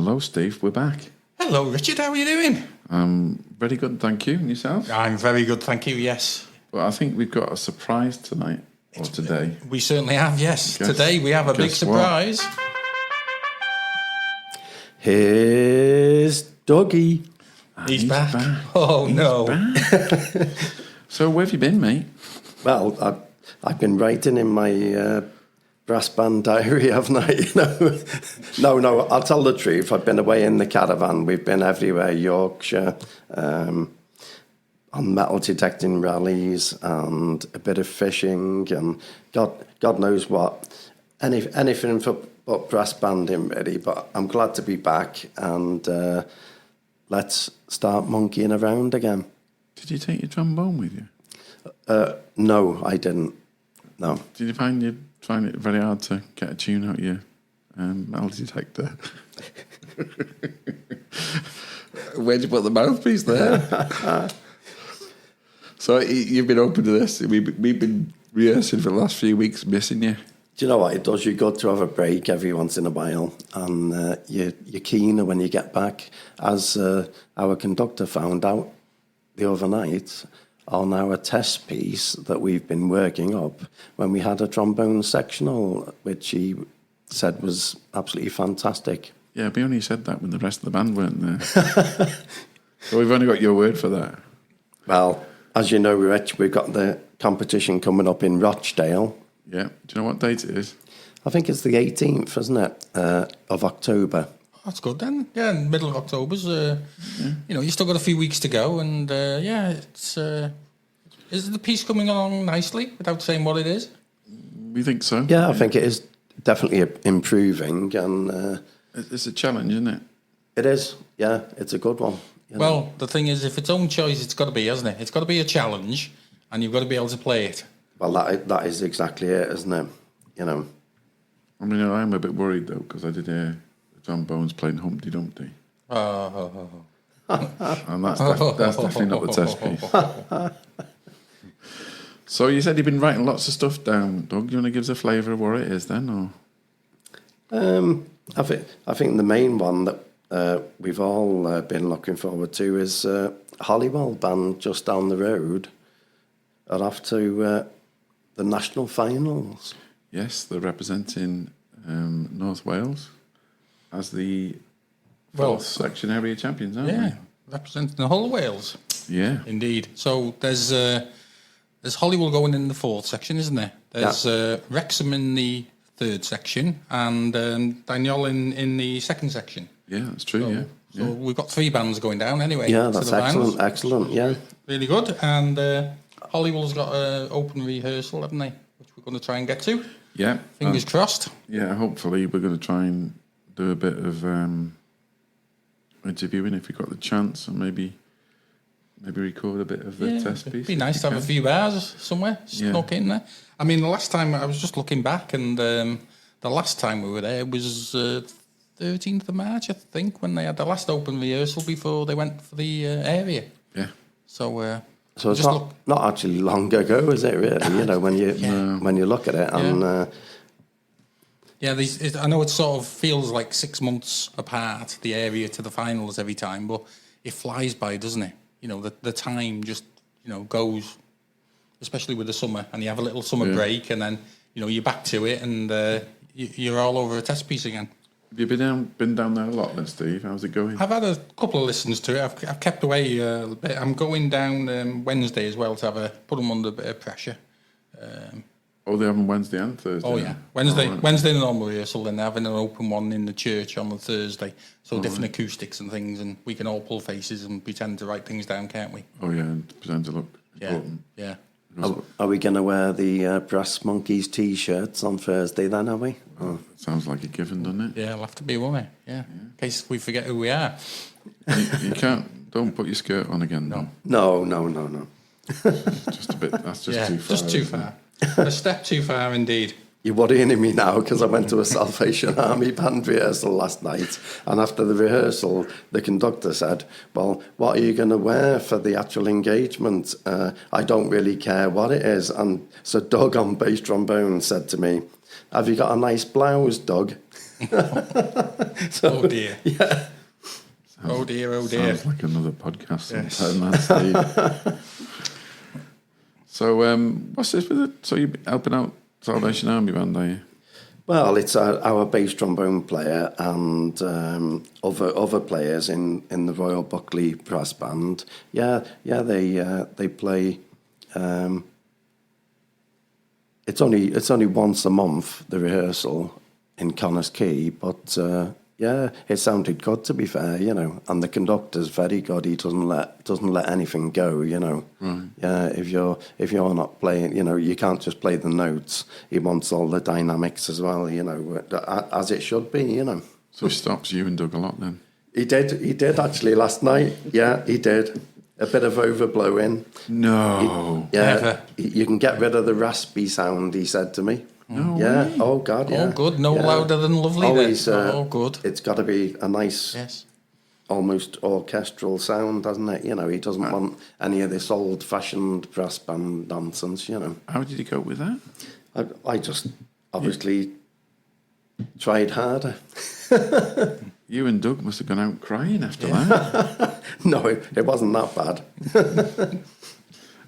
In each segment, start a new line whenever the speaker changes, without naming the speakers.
Hello, Steve. We're back.
Hello, Richard. How are you doing?
Very good, thank you. And yourself?
I'm very good, thank you, yes.
Well, I think we've got a surprise tonight, or today.
We certainly have, yes. Today we have a big surprise.
Here's Dougie.
He's back. Oh, no.
Back. So where have you been, mate?
Well, I've been writing in my brass band diary, haven't I? No, I'll tell the truth. I've been away in the caravan. We've been everywhere, Yorkshire, on metal detecting rallies and a bit of fishing and God knows what. Anything but brass banding, really. But I'm glad to be back and let's start monkeying around again.
Did you take your trombone with you?
No, I didn't. No.
Did you find it very hard to get a tune out of your metal detector? Where'd you put the mouthpiece there? So you've been open to this. We've been rehearsing for the last few weeks, missing you.
Do you know what? It does you good to have a break every once in a while, and you're keener when you get back. As our conductor found out the other night on our test piece that we've been working up when we had a trombone sectional, which he said was absolutely fantastic.
Yeah, but he only said that when the rest of the band weren't there. So we've only got your word for that.
Well, as you know, Rich, we've got the competition coming up in Rochdale.
Yeah. Do you know what date it is?
I think it's the 18th, isn't it, of October.
That's good then. Yeah, in the middle of October's, you still got a few weeks to go. And, it's... is the piece coming along nicely without saying what it is?
We think so.
Yeah, I think it is definitely improving. And
it's a challenge, isn't it?
It is. Yeah, it's a good one.
Well, the thing is, if it's own choice, it's got to be, hasn't it? It's got to be a challenge, and you've got to be able to play it.
Well, that is exactly it, isn't it?
I mean, I'm a bit worried, though, because I did hear the trombones playing Humpty Dumpty. And that's definitely not the test piece. So you said you've been writing lots of stuff down, Doug. Do you want to give us a flavour of what it is then, or?
I think the main one that we've all been looking forward to is Holywell band just down the road are off to the national finals.
Yes, they're representing North Wales as the fourth section area champions, aren't they?
Representing the whole of Wales.
Yeah.
Indeed. So there's Holywell going in the fourth section, isn't there? There's Wrexham in the third section and Daniel in the second section.
Yeah, that's true,
So we've got three bands going down anyway.
Yeah, that's excellent, yeah.
Really good. And Holywell's got an open rehearsal, haven't they? Which we're going to try and get to.
Yeah.
Fingers crossed.
Yeah, hopefully we're going to try and do a bit of interviewing if we've got the chance, and maybe record a bit of the test piece.
It'd be nice to have a few hours somewhere snuck in there. I mean, the last time I was just looking back, and the last time we were there was 13th of March, I think, when they had the last open rehearsal before they went for the area.
Yeah.
So
it's not actually long ago, is it? Really? When you look at it, and
I know it sort of feels like 6 months apart, the area to the finals every time, but it flies by, doesn't it? The time just goes, especially with the summer, and you have a little summer break, and then you're back to it, and you're all over a test piece again.
Have you been down there a lot then, Steve? How's it going?
I've had a couple of listens to it. I've kept away a bit. I'm going down Wednesday as well to put them under a bit of pressure.
They're having Wednesday and Thursday?
Oh, yeah. Wednesday the normal rehearsal, then they're having an open one in the church on the Thursday. So different acoustics and things, and we can all pull faces and pretend to write things down, can't we?
Oh, yeah, and pretend to look important.
Yeah.
Are we going to wear the Brass Monkeys T-shirts on Thursday then, are we?
Oh, sounds like a given, doesn't it?
Yeah, I'll have to be, won't I? Yeah. In case we forget who we are.
You can't. Don't put your skirt on again, though.
No.
Just a bit. That's just too far.
Just too far. A step too far, indeed.
You're worrying me now because I went to a Salvation Army band rehearsal last night, and after the rehearsal, the conductor said, "Well, what are you going to wear for the actual engagement? I don't really care what it is." And so Doug on bass trombone said to me, "Have you got a nice blouse, Doug?" So,
Oh dear.
Yeah.
Oh dear, oh dear.
Sounds like another podcast.
Yes.
Sometime, Steve. So, what's this with it? So you're helping out Salvation Army band, are you?
Well, it's our bass trombone player and other players in the Royal Buckley brass band. Yeah, they play. It's only once a month, the rehearsal in Connors Quay, but yeah, it sounded good, to be fair, and the conductor's very good. He doesn't let anything go,
Right.
Yeah, if you're not playing, you can't just play the notes. He wants all the dynamics as well, as it should be,
So he stops you and Doug a lot then?
He did actually last night. Yeah, he did. A bit of overblowing.
No.
Yeah,
Ever.
you can get rid of the raspy sound, he said to me.
No
Yeah.
way.
Oh God. Yeah.
Oh, good. No
Yeah.
louder than lovely.
Always.
Then. Oh, good.
It's got to be a nice,
Yes.
almost orchestral sound, doesn't it? He doesn't want any of this old-fashioned brass band nonsense.
How did you cope with that?
I just obviously tried harder.
You and Doug must have gone out crying after that.
No, it wasn't that bad.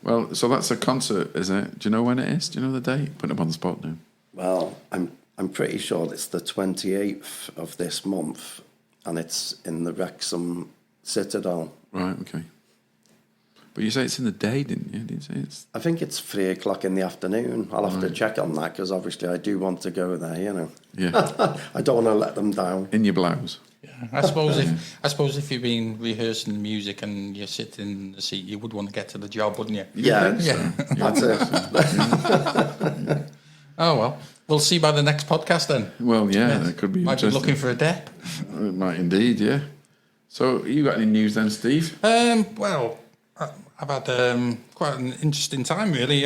Well, so that's a concert, is it? Do you know when it is? Do you know the date? Put them on the spot now.
Well, I'm pretty sure it's the 28th of this month, and it's in the Wrexham Citadel.
Right, okay. But you say it's in the day, didn't you? Did you say it's...
I think it's 3:00 in the afternoon. I'll have to check on that because obviously I do want to go there.
Yeah,
I don't want to let them down.
in your blouse.
Yeah. I suppose if you've been rehearsing the music and you're sitting in the seat, you would want to get to the job, wouldn't you?
Yeah,
Yeah.
that's it.
Oh well, we'll see by the next podcast then.
Well, yeah, that could be
Might be
interesting.
looking for a dep.
It might indeed, yeah. So, you got any news then, Steve?
Well, I've had quite an interesting time really.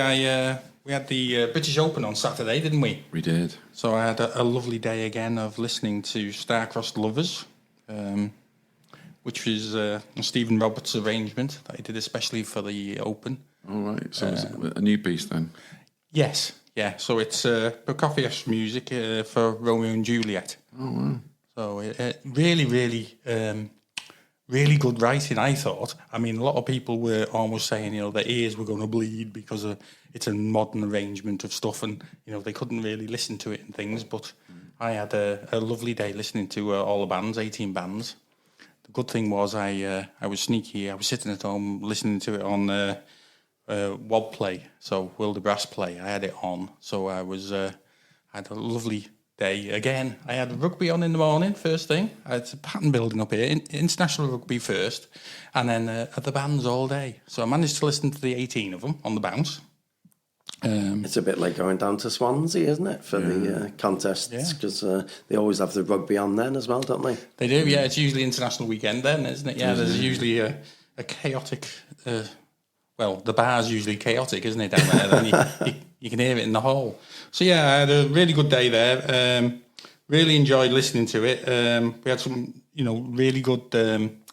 We had the British Open on Saturday, didn't we?
We did.
So I had a lovely day again of listening to Star-Crossed Lovers, which was Stephen Roberts' arrangement that he did especially for the Open.
All right. So, it's a new piece then.
Yes, yeah. So it's Prokofiev's music for Romeo and Juliet.
Oh, wow.
So really, really, really good writing, I thought. I mean, a lot of people were almost saying, their ears were going to bleed because it's a modern arrangement of stuff, and they couldn't really listen to it and things. But I had a lovely day listening to all the bands, 18 bands. The good thing was I was sneaky. I was sitting at home listening to it on WOB Play, so World of Brass Play. I had it on, so I had a lovely day again. I had rugby on in the morning, first thing. I had pattern building up here, international rugby first, and then at the bands all day. So I managed to listen to the 18 of them on the bounce.
It's a bit like going down to Swansea, isn't it, for the contests? Because they always have the rugby on then as well, don't they?
They do, yeah. It's usually international weekend then, isn't it? Yeah, there's usually a chaotic... well, the bar's usually chaotic, isn't it, down there? Then you can hear it in the hall. So, yeah, I had a really good day there. Really enjoyed listening to it. We had some, really good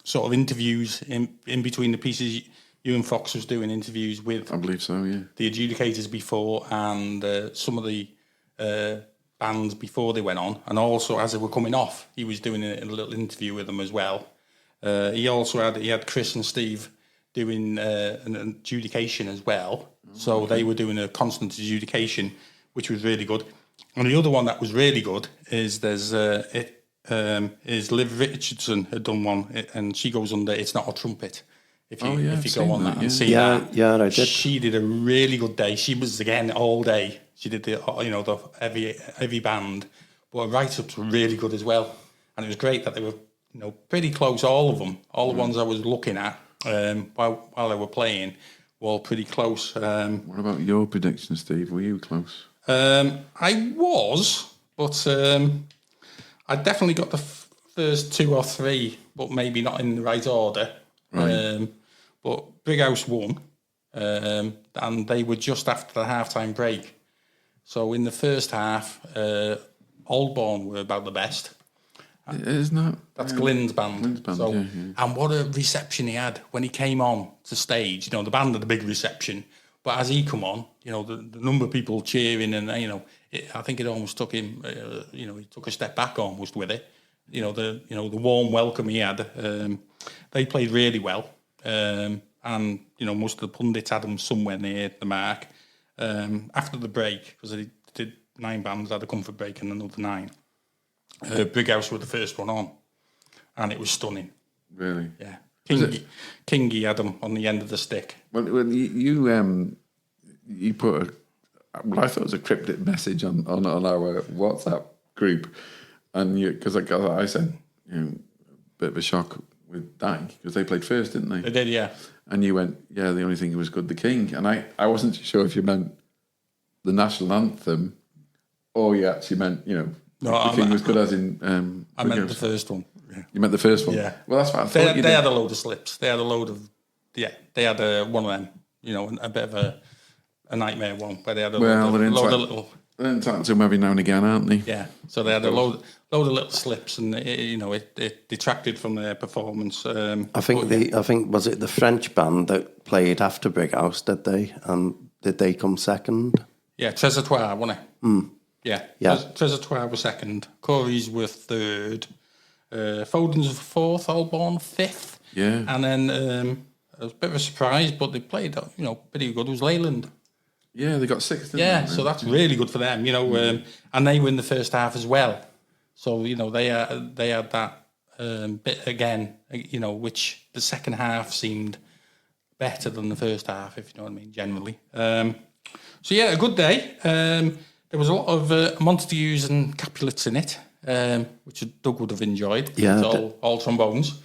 sort of interviews in between the pieces. Ewan Fox was doing interviews with...
I believe so, yeah.
The adjudicators before and some of the bands before they went on. And also, as they were coming off, he was doing a little interview with them as well. He had Chris and Steve doing an adjudication as well. So they were doing a constant adjudication, which was really good. And the other one that was really good is is Liv Richardson had done one, and she goes under "It's Not a Trumpet." If you go on that and see that,
Yeah, I did.
she did a really good day. She was again all day. She did the heavy band, but her write-ups were really good as well. And it was great that they were pretty close. All of them, all the ones I was looking at while they were playing, were all pretty close.
What about your prediction, Steve? Were you close?
I was, but I definitely got the first two or three, but maybe not in the right order.
Right.
But Big House won, and they were just after the half-time break. So in the first half, Oldbourne were about the best.
Isn't that?
That's Glyn's band.
Glyn's band,
so,
yeah.
And what a reception he had when he came on to stage. The band had a big reception, but as he come on, the number of people cheering and I think it almost took him, he took a step back almost with it. The warm welcome he had. They played really well, and most of the pundits had them somewhere near the mark. After the break, because they did 9 bands, had a comfort break and another 9. Big House were the first one on, and it was stunning.
Really?
Yeah. Kingy had them on the end of the stick.
Well, you put I thought it was a cryptic message on our WhatsApp group, and because I said, bit of a shock with Dyke because they played first, didn't they?
They did, yeah.
And you went, yeah, the only thing that was good, the King. And I wasn't sure if you meant the national anthem or you actually meant, the King was good as in...
I meant the first one. Yeah.
You meant the first one?
Yeah.
Well, that's what I thought
They had a load of slips. They had a load of... Yeah, they had one of them, a bit of a nightmare one, where they had a load of little...
They're entitled to them every now and again, aren't they?
Yeah, so they had a load of little slips, and it detracted from their performance.
I think was it the French band that played after Big House? Did they? Did they come second?
Yeah, Trésor, wasn't it? Yeah. Trésor was second. Corey's were third. Foden's were fourth. Holborn fifth.
Yeah.
And then it was a bit of a surprise, but they played pretty good. It was Leyland.
Yeah, they got sixth.
Yeah, so that's really good for them, and they win the first half as well. So they had that bit again, which the second half seemed better than the first half, if you know what I mean. Generally, so yeah, a good day. There was a lot of Montagues and Capulets in it, which Doug would have enjoyed.
Yeah,
it's all trombones.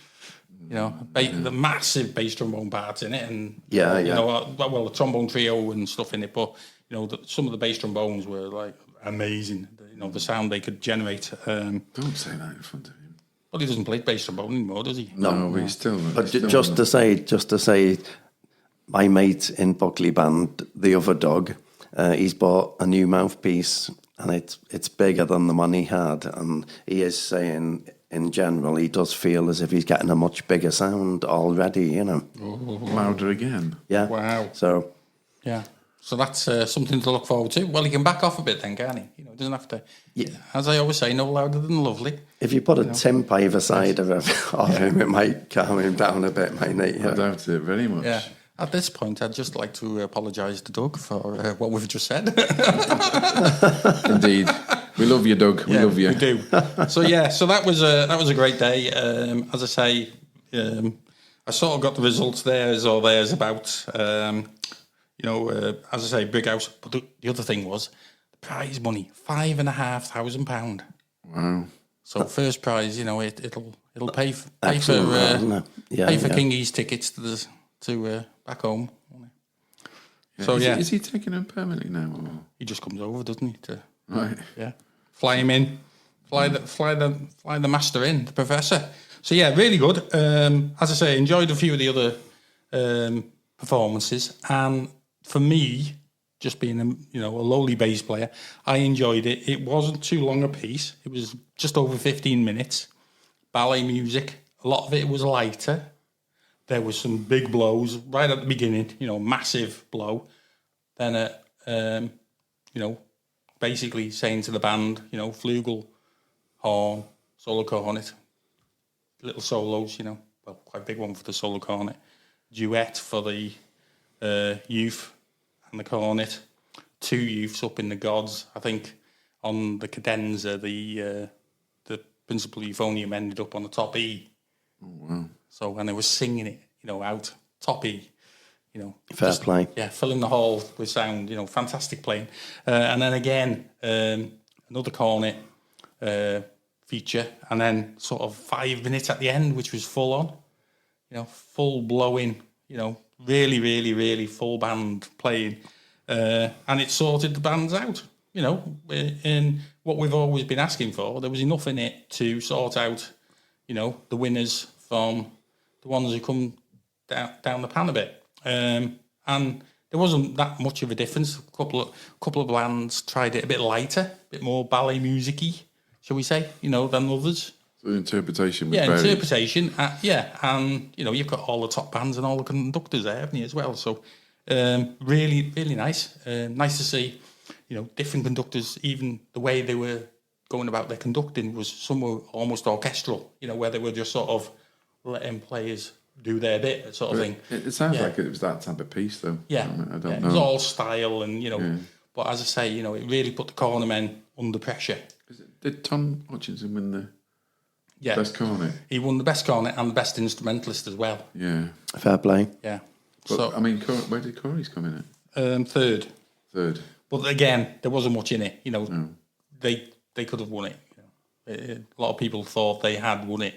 The massive bass trombone parts in it, and a trombone trio and stuff in it. But some of the bass trombones were like amazing. The sound they could generate.
Don't say that in front of him.
Well, he doesn't play bass trombone anymore, does he?
No, but he's still.
But just to say, my mate in Buckley Band, the other dog, he's bought a new mouthpiece, and it's bigger than the one he had, and he is saying, in general, he does feel as if he's getting a much bigger sound already,
Louder again.
Yeah.
Wow.
So.
Yeah. So that's something to look forward to. Well, he can back off a bit then, can't he? He doesn't have to. Yeah. As I always say, no louder than lovely.
If you put a timp either side of him, it might calm him down a bit, mightn't it?
I doubt it very much.
Yeah. At this point, I'd just like to apologise to Doug for what we've just said.
Indeed. We love you, Doug. We love you.
We do. So that was a great day. As I say, I sort of got the results there's about. As I say, Big House. But the other thing was the prize money, £5,500.
Wow.
So first prize, it'll pay for Kingy's tickets to back home.
Yeah. So is he taking them permanently now? Or?
He just comes over, doesn't he?
Right.
Yeah. Fly him in. Fly the master in, the professor. So yeah, really good. As I say, enjoyed a few of the other performances, and for me, just being a lowly bass player, I enjoyed it. It wasn't too long a piece. It was just over 15 minutes. Ballet music. A lot of it was lighter. There was some big blows right at the beginning. Massive blow. Then basically saying to the band, flugel, horn, solo cornet, little solos, quite big one for the solo cornet, duet for the youth and the cornet, 2 youths up in the gods. I think on the cadenza, the principal euphonium ended up on the top E.
Oh, wow.
So when they were singing it, out top E,
fair play.
Yeah, filling the hall with sound, fantastic playing. And then again, another cornet feature, and then sort of 5 minutes at the end, which was full on, full blowing, really, really, really full band playing. And it sorted the bands out, in what we've always been asking for. There was enough in it to sort out, the winners from the ones who come down the pan a bit. And there wasn't that much of a difference. A couple of bands tried it a bit lighter, a bit more ballet music-y, shall we say, than others.
So the interpretation was
varied. Interpretation, and you've got all the top bands and all the conductors there, haven't you, as well? So really, really nice. Nice to see, different conductors, even the way they were going about their conducting was some were almost orchestral, where they were just sort of letting players do their bit, sort of thing.
It sounds like it was that type of piece, though.
Yeah,
I don't know.
It was all style, and but as I say, it really put the cornermen under pressure.
Did Tom Hutchinson win the
Yeah,
best cornet?
he won the best cornet and the best instrumentalist as well.
Yeah,
Fair play.
Yeah.
but,
So
I mean, where did Corey's come in at?
third,
Third.
but again, there wasn't much in it. They could have won it. A lot of people thought they had won it.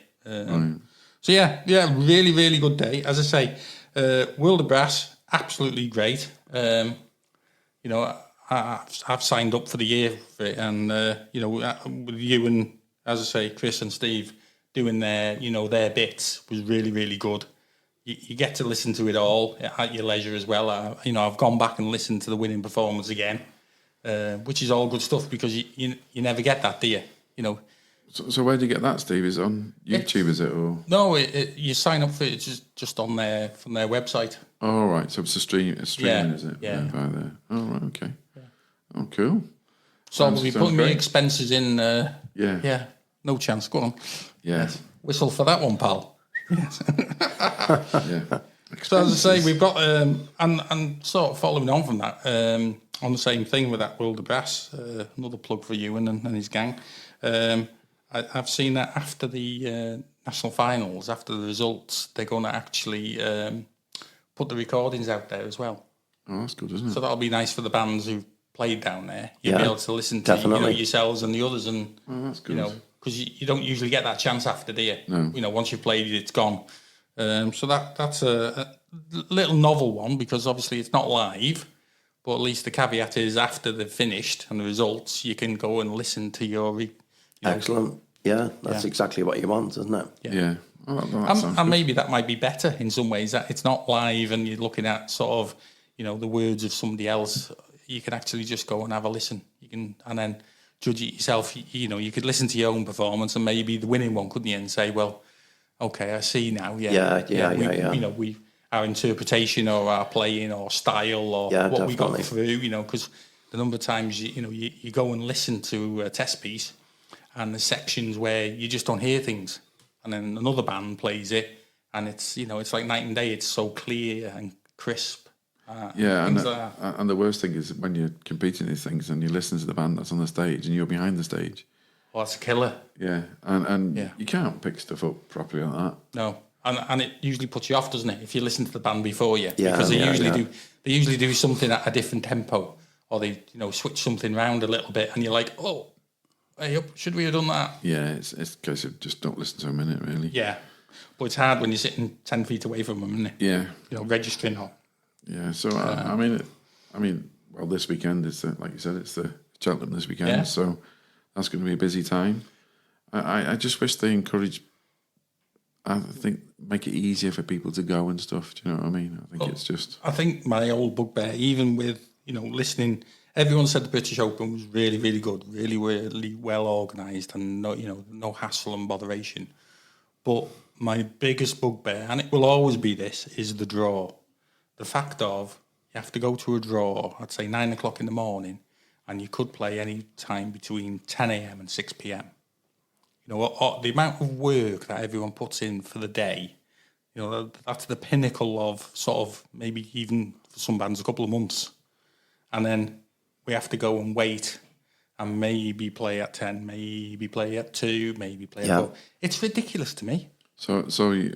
So yeah, really, really good day. As I say, World of Brass, absolutely great. I've signed up for the year for it, and with you and, as I say, Chris and Steve doing their bits was really, really good. You get to listen to it all at your leisure as well. I've gone back and listened to the winning performance again, which is all good stuff because you never get that, do you?
So where do you get that, Steve? Is it on YouTube, is it? Or?
No, you sign up for it. It's just on from their website.
Oh, right. So it's streaming, is it?
Yeah.
By there. Oh, right. Okay. Yeah. Oh, cool.
So we'll be putting the expenses in.
Yeah.
Yeah. No chance. Go on.
Yeah.
Yes. Whistle for that one, pal. Yes.
Yeah.
So as I say, we've got and sort of following on from that, on the same thing with that World of Brass. Another plug for Ewan and his gang. I've seen that after the national finals, after the results, they're going to actually put the recordings out there as well.
Oh, that's good, isn't it?
So that'll be nice for the bands who've played down there. You'll be able to listen to yourselves and the others, and
that's good.
because you don't usually get that chance after, do you?
No.
Once you've played it, it's gone. So that's a little novel one because obviously it's not live, but at least the caveat is after they've finished and the results, you can go and listen to your.
Excellent. Yeah, that's exactly what you want, isn't it?
Yeah. Oh, that sounds
and maybe that might be better in some ways, that it's not live and you're looking at sort of, the words of somebody else. You can actually just go and have a listen. You can, and then judge it yourself. You could listen to your own performance and maybe the winning one, couldn't you? And say, well, okay, I see now. Yeah. We our interpretation or our playing or style or what we got through. Because the number of times you go and listen to a test piece. And the sections where you just don't hear things, and then another band plays it, and it's it's like night and day. It's so clear and crisp.
And the worst thing is when you're competing these things and you listen to the band that's on the stage and you're behind the stage.
Oh, that's a killer.
Yeah, and you can't pick stuff up properly like that.
No, and it usually puts you off, doesn't it? If you listen to the band before you, because
they
usually do something at a different tempo, or they switch something around a little bit, and you're like, oh. Hey, should we have done that?
Yeah, it's a case of just don't listen to them in it, really.
Yeah, but it's hard when you're sitting 10 feet away from them, isn't it?
Yeah.
Registering on.
Yeah, so I mean, well, this weekend is like you said, it's the Cheltenham this weekend, so that's going to be a busy time. I just wish they encourage. I think make it easier for people to go and stuff. Do you know what I mean? I think it's just.
I think my old bugbear, even with listening. Everyone said the British Open was really, really good, really, really well organised, and no hassle and botheration. But my biggest bugbear, and it will always be this, is the draw. The fact of you have to go to a draw, I'd say 9 o'clock in the morning, and you could play any time between 10 a.m. and 6 p.m. The amount of work that everyone puts in for the day, that's the pinnacle of sort of maybe even for some bands a couple of months. And then we have to go and wait and maybe play at 10, maybe play at 2, maybe play at 4. It's ridiculous to me.
So you're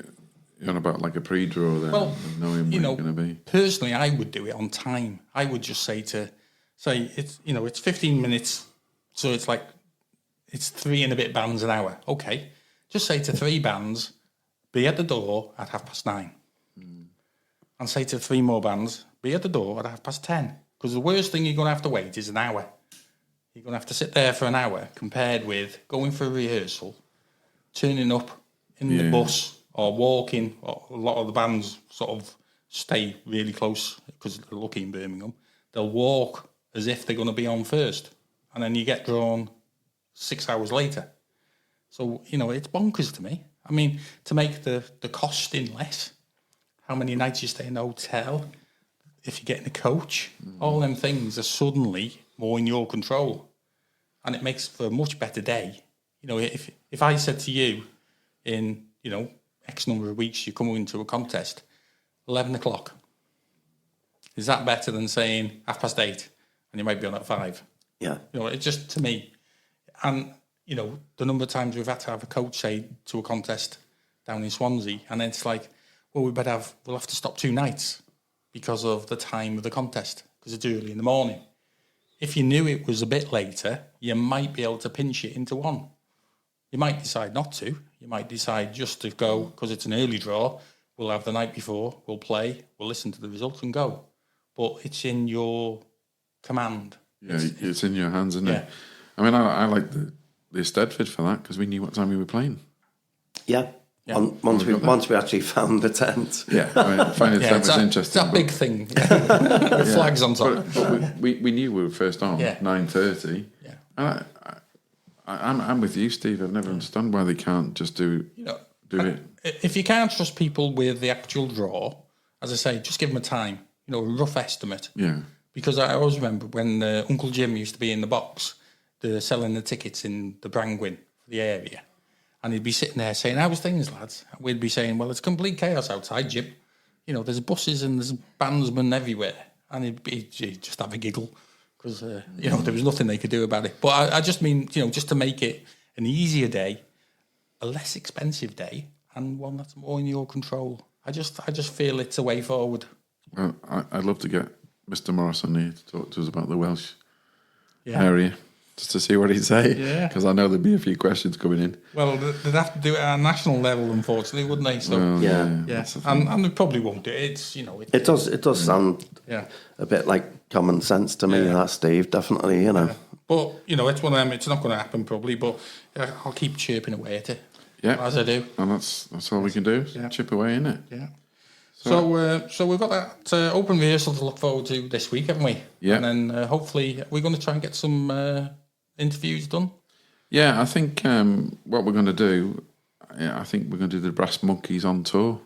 on about like a pre-draw then, knowing where you're going to be?
Personally, I would do it on time. I would just say it's 15 minutes, so it's like, it's 3 and a bit bands an hour. Okay, just say to 3 bands, be at the door at 9:30. And say to 3 more bands, be at the door at 10:30. Because the worst thing you're going to have to wait is an hour. You're going to have to sit there for an hour compared with going for a rehearsal, turning up in the bus or walking. Or a lot of the bands sort of stay really close because they're lucky in Birmingham. They'll walk as if they're going to be on first. And then you get drawn 6 hours later. So, it's bonkers to me. I mean, to make the costing less, how many nights you stay in a hotel, if you get in a coach, all them things are suddenly more in your control, and it makes for a much better day. You know, if I said to you in, you know, X number of weeks you come into a contest, 11 o'clock, is that better than saying 8:30 and you might be on at 5?
Yeah.
You know, it's just, to me, and, you know, the number of times we've had to have a coach say to a contest down in Swansea, and then it's like, well, we'll have to stop 2 nights because of the time of the contest, because it's early in the morning. If you knew it was a bit later, you might be able to pinch it into one. You might decide not to. You might decide just to go, because it's an early draw, we'll have the night before, we'll play, we'll listen to the results and go. But it's in your command.
Yeah, it's in your hands, isn't
Yeah.
it? I mean, I like the Stedford for that, because we knew what time we were playing.
Yeah.
Yeah.
Once we actually found the tent.
Yeah, I mean, finding the tent was
It's
interesting.
that big thing with flags on top.
But we knew we were first on, 9:30.
Yeah.
And I'm with you, Steve. I've never understood why they can't just do it.
If you can't trust people with the actual draw, as I say, just give them a time, you know, a rough estimate.
Yeah.
Because I always remember when Uncle Jim used to be in the box, selling the tickets in the Brangwyn for the area. And he'd be sitting there saying, how's things, lads? And we'd be saying, well, it's complete chaos outside, Jim. You know, there's buses and there's bandsmen everywhere. And he'd just have a giggle because, you know, there was nothing they could do about it. But I just mean, you know, just to make it an easier day, a less expensive day, and one that's more in your control. I just feel it's a way forward.
Well, I'd love to get Mr. Morrison here to talk to us about the Welsh
Yeah.
area, just to see what he'd say.
Yeah.
Because I know there'd be a few questions coming in.
Well, they'd have to do it at a national level, unfortunately, wouldn't they? So,
Well,
Yeah.
yeah,
that's the thing.
and they probably won't do it. It's, you know,
It does sound
yeah.
a bit like common sense to me,
Yeah.
that, Steve, definitely, you know.
But, you know, it's one of them, it's not going to happen probably, but I'll keep chirping away at it.
Yeah.
As I do.
And that's all we can do.
Yeah.
Chip away, innit?
Yeah. So we've got that open rehearsal to look forward to this week, haven't we?
Yeah.
And then hopefully we're going to try and get some interviews done.
Yeah, I think what we're going to do, I think we're going to do the Brass Monkeys on tour.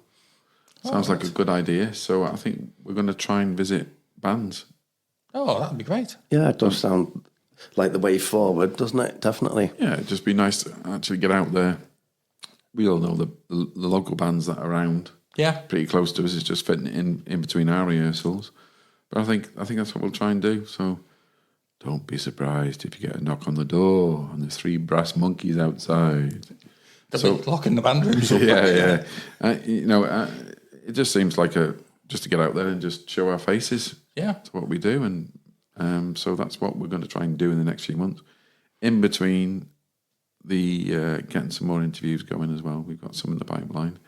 Sounds like a good idea. So I think we're going to try and visit bands.
Oh, that'd be great.
Yeah, it does sound like the way forward, doesn't it? Definitely.
Yeah, it'd just be nice to actually get out there. We all know the local bands that are around.
Yeah.
Pretty close to us. It's just fitting in between our rehearsals. But I think that's what we'll try and do. So don't be surprised if you get a knock on the door and there's 3 brass monkeys outside.
They'll be locking the band rooms up.
Yeah. It just seems like just to get out there and just show our faces.
Yeah.
That's what we do, and so that's what we're going to try and do in the next few months. In between the getting some more interviews going as well. We've got some in the pipeline.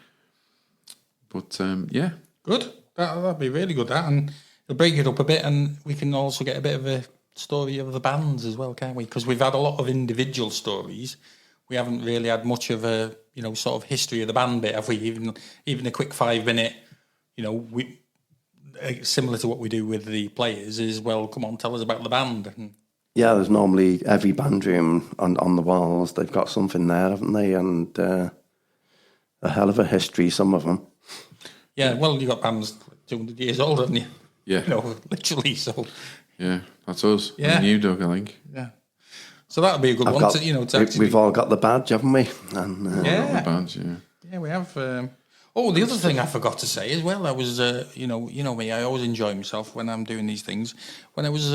But yeah,
Good. That'd be really good. That, and it'll break it up a bit, and we can also get a bit of a story of the bands as well, can't we? Because we've had a lot of individual stories. We haven't really had much of a, you know, sort of history of the band bit, have we? Even a quick 5-minute, you know, similar to what we do with the players is, well, come on, tell us about the band. And
Yeah, there's normally every band room on the walls. They've got something there, haven't they? And a hell of a history, some of them.
yeah, well, you got bands 200 years old, haven't you?
Yeah.
You know, literally. So
yeah, that's us.
Yeah.
And you, Doug, I think.
yeah. So that'd be a good one. To actually.
We've all got the badge, haven't we? And
Yeah.
The bands, yeah.
Yeah, we have. The other thing I forgot to say as well, I was, you know me, I always enjoy myself when I'm doing these things. When I was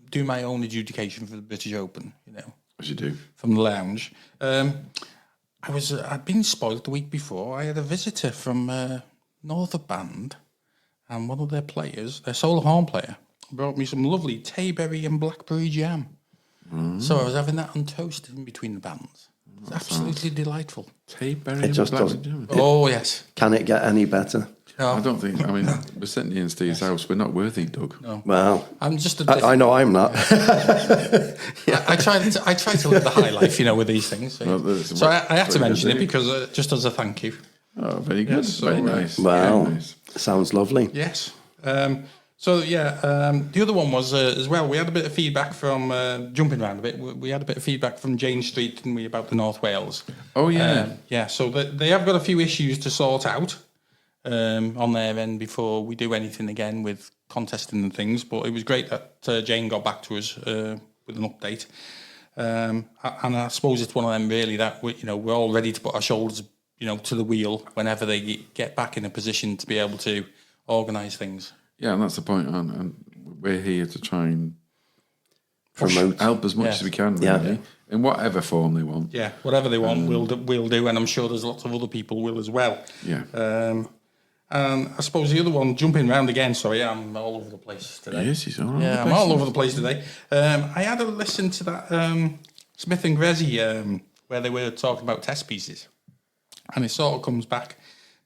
doing my own adjudication for the British Open, you know,
As you do.
from the lounge, I'd been spoiled the week before. I had a visitor from Northern Band, and one of their players, their solo horn player, brought me some lovely Tayberry and blackberry jam. So I was having that on toast in between the bands. It's absolutely delightful.
Tayberry.
It just
Black
doesn't-
Jam.
Oh, yes.
can it get any better?
I don't think. I mean, we're sitting here in Steve's house. We're not worthy, Doug.
No.
Well,
I'm just
I know I'm not.
I try to live the high life, you know, with these things. So,
Well, that's
so I had to
very
mention
good,
it because just as a thank you.
Oh, very good.
Yes, so,
very nice.
Wow,
Very nice.
sounds lovely.
Yes. The other one was as well. We had a bit of feedback from jumping around a bit. We had a bit of feedback from Jane Street, didn't we, about the North Wales?
Oh, yeah.
So they have got a few issues to sort out. on their end before we do anything again with contesting and things. But it was great that Jane got back to us with an update. And I suppose it's one of them really that we're all ready to put our shoulders to the wheel whenever they get back in a position to be able to organise things.
Yeah, and that's the point. And we're here to try and help as much as we can, really, in whatever form they want.
Yeah, whatever they want, we'll do, and I'm sure there's lots of other people will as well.
Yeah.
And I suppose the other one, jumping around again, sorry, I'm all over the place today.
Yes, he's all over the place.
I'm all over the place today. I had a listen to that Smith and Grezzy where they were talking about test pieces. And it sort of comes back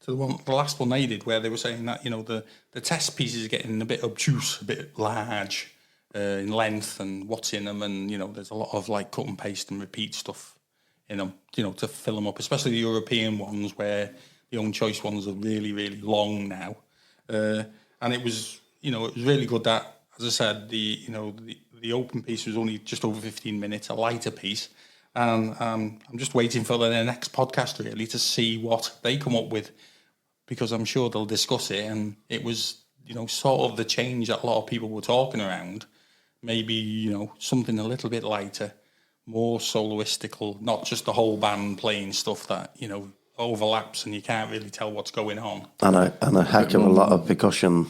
to the last one they did, where they were saying that, the test pieces are getting a bit obtuse, a bit large in length and what's in them. And, there's a lot of like cut and paste and repeat stuff in them, to fill them up, especially the European ones where the own choice ones are really, really long now. And it was really good that, as I said, the open piece was only just over 15 minutes, a lighter piece. And I'm just waiting for their next podcast, really, to see what they come up with, because I'm sure they'll discuss it. And it was, sort of the change that a lot of people were talking around. Maybe, something a little bit lighter, more soloistical, not just the whole band playing stuff that, overlaps and you can't really tell what's going on. And
a heck of a lot of percussion.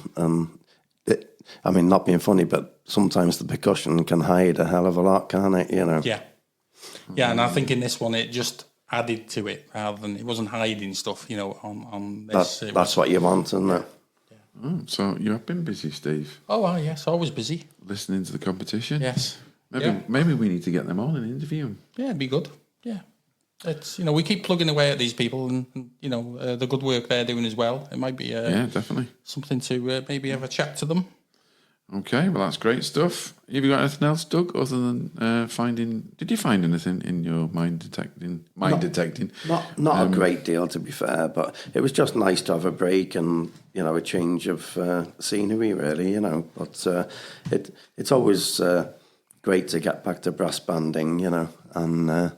Not being funny, but sometimes the percussion can hide a hell of a lot, can't it?
Yeah. Yeah, and I think in this one it just added to it rather than it wasn't hiding stuff, on this.
That's what you want, isn't it?
Yeah.
Oh, so you have been busy, Steve.
Oh, well, yes, always busy.
Listening to the competition.
Yes.
Maybe we need to get them on and interview them.
Yeah, it'd be good. Yeah. It's we keep plugging away at these people and the good work they're doing as well. It might be
definitely
something to maybe have a chat to them.
Okay, well that's great stuff. Have you got anything else, Doug, other than finding? Did you find anything in your mind detecting?
Not a great deal, to be fair, but it was just nice to have a break and a change of scenery, really. But it's always great to get back to brass banding, and.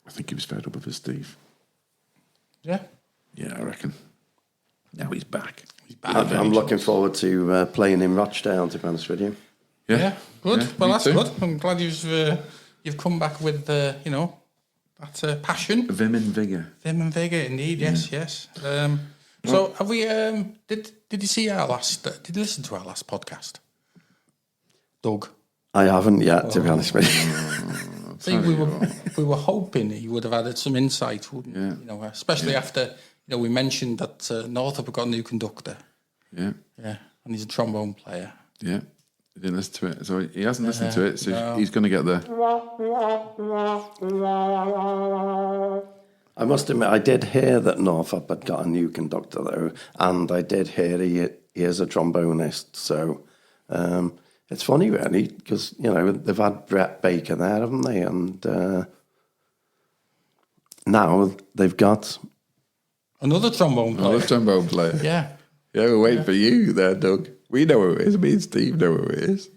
I think he was fed up with us, Steve.
Yeah.
Yeah, I reckon. Now he's back.
I'm looking forward to playing in Rochdale, to be honest with you.
Yeah, good.
Yeah,
well, that's
too.
good. I'm glad you've come back with that passion,
vim and vigor.
Vim and vigor, indeed. Yes. So have we? Did you see our last? Did you listen to our last podcast, Doug?
I haven't yet, to be honest with you.
See, we were hoping he would have added some insight, wouldn't you? Especially after we mentioned that Northup have got a new conductor.
Yeah.
Yeah, and he's a trombone player.
Yeah. He didn't listen to it, so he hasn't listened to it, so he's going to get there.
I must admit, I did hear that Northup had got a new conductor, though, and I did hear he is a trombonist, so it's funny, really, because, they've had Brett Baker there, haven't they? And now they've got...
Another trombone player.
Yeah. Yeah, we're waiting for you there, Doug. We know who it is. Me and Steve know who it is.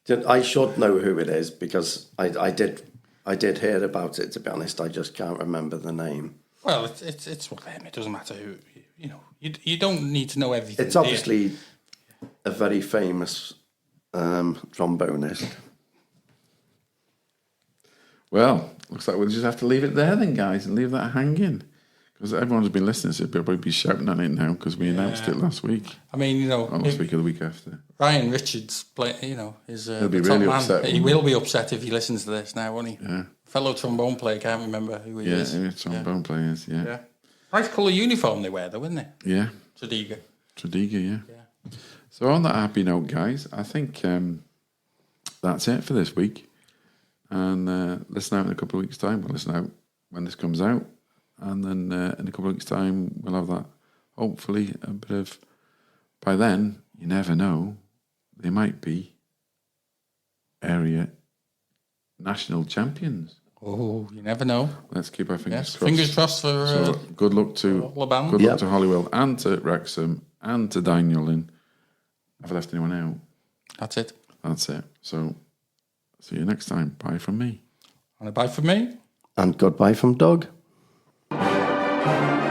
I should know who it is because I did hear about it, to be honest. I just can't remember the name.
Well, it's one of them. It doesn't matter who, you don't need to know everything.
It's obviously a very famous trombonist.
Well, looks like we'll just have to leave it there then, guys, and leave that hanging. Because everyone's been listening, so they'll probably be shouting at it now because we announced it last week.
I mean,
Not last week or the week after.
Ryan Richards, is
he'll be really upset.
He will be upset if he listens to this now, won't he?
Yeah.
Fellow trombone player, can't remember who he is.
Yeah, trombone players, yeah.
Nice colour uniform they wear, though, isn't it?
Yeah.
Tredegar,
yeah. So on that happy note, guys, I think that's it for this week. And listen out in a couple of weeks' time. We'll listen out when this comes out. And then in a couple of weeks' time, we'll have that, hopefully, a bit of... By then, you never know, they might be area national champions.
Oh, you never know.
Let's keep our fingers crossed.
Fingers crossed for...
So good luck to Holywell and to Wrexham and to Daniel. Have I left anyone out?
That's it.
That's it. So see you next time. Bye from me.
And a bye from me.
And goodbye from Doug.
Thank you.